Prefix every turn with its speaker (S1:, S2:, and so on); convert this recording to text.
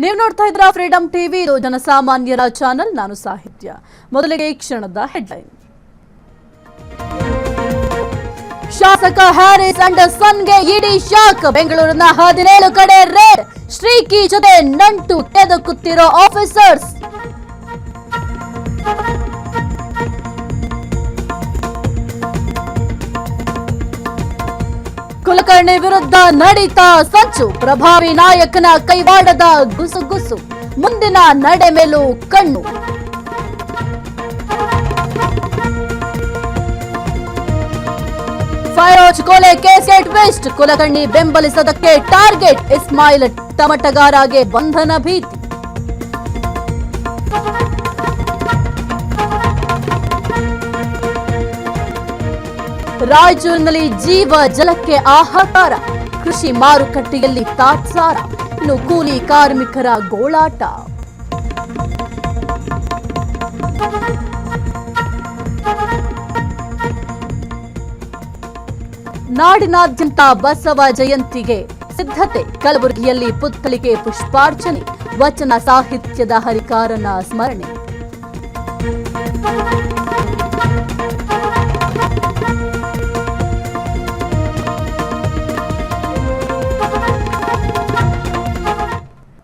S1: ನೀವು ನೋಡ್ತಾ ಇದ್ದೀರಾ ಫ್ರೀಡಂ ಟಿವಿ, ಇದು ಜನಸಾಮಾನ್ಯರ ಚಾನೆಲ್. ನಾನು ಸಾಹಿತ್ಯ. ಮೊದಲಿಗೆ ಈ ಕ್ಷಣದ ಹೆಡ್ಲೈನ್. ಶಾಸಕ ಹ್ಯಾರಿಸ್ ಅಂಡ್ ಸನ್ಗೆ ಇಡಿ ಶಾಕ್. ಬೆಂಗಳೂರಿನ 17 ಕಡೆ ರೇಡ್. ಶ್ರೀಕಿ ಜೊತೆ ನಂಟು ಕೆದಕುತ್ತಿರೋ ಆಫೀಸರ್ಸ್. ಕುಲಕರ್ಣಿ ವಿರುದ್ಧ ನಡೀತಾ ಸಂಚು. ಪ್ರಭಾವಿ ನಾಯಕನ ಕೈವಾಡದ ಗುಸುಗುಸು. ಮುಂದಿನ ನಡೆ ಮೇಲೂ ಕಣ್ಣು. ಫೈರೋಜ್ ಕೊಲೆ ಕೇಸ್ಗೆ ಟ್ವಿಸ್ಟ್. ಕುಲಕರ್ಣಿ ಬೆಂಬಲಿಸದಕ್ಕೆ ಟಾರ್ಗೆಟ್. ಇಸ್ಮಾಯಿಲ್ ಟಮಟಗಾರಗೆ ಬಂಧನ ಭೀತಿ. ರಾಯಚೂರಿನಲ್ಲಿ ಜೀವ ಜಲಕ್ಕೆ ಆಹಾಕಾರ. ಕೃಷಿ ಮಾರುಕಟ್ಟೆಯಲ್ಲಿ ತಾತ್ಸಾರ. ಇನ್ನು ಕೂಲಿ ಕಾರ್ಮಿಕರ ಗೋಳಾಟ. ನಾಡಿನಾದ್ಯಂತ ಬಸವ ಜಯಂತಿಗೆ ಸಿದ್ಧತೆ. ಕಲಬುರಗಿಯಲ್ಲಿ ಪುತ್ಥಳಿಗೆ ಪುಷ್ಪಾರ್ಚನೆ. ವಚನ ಸಾಹಿತ್ಯದ ಹರಿಕಾರನ ಸ್ಮರಣೆ.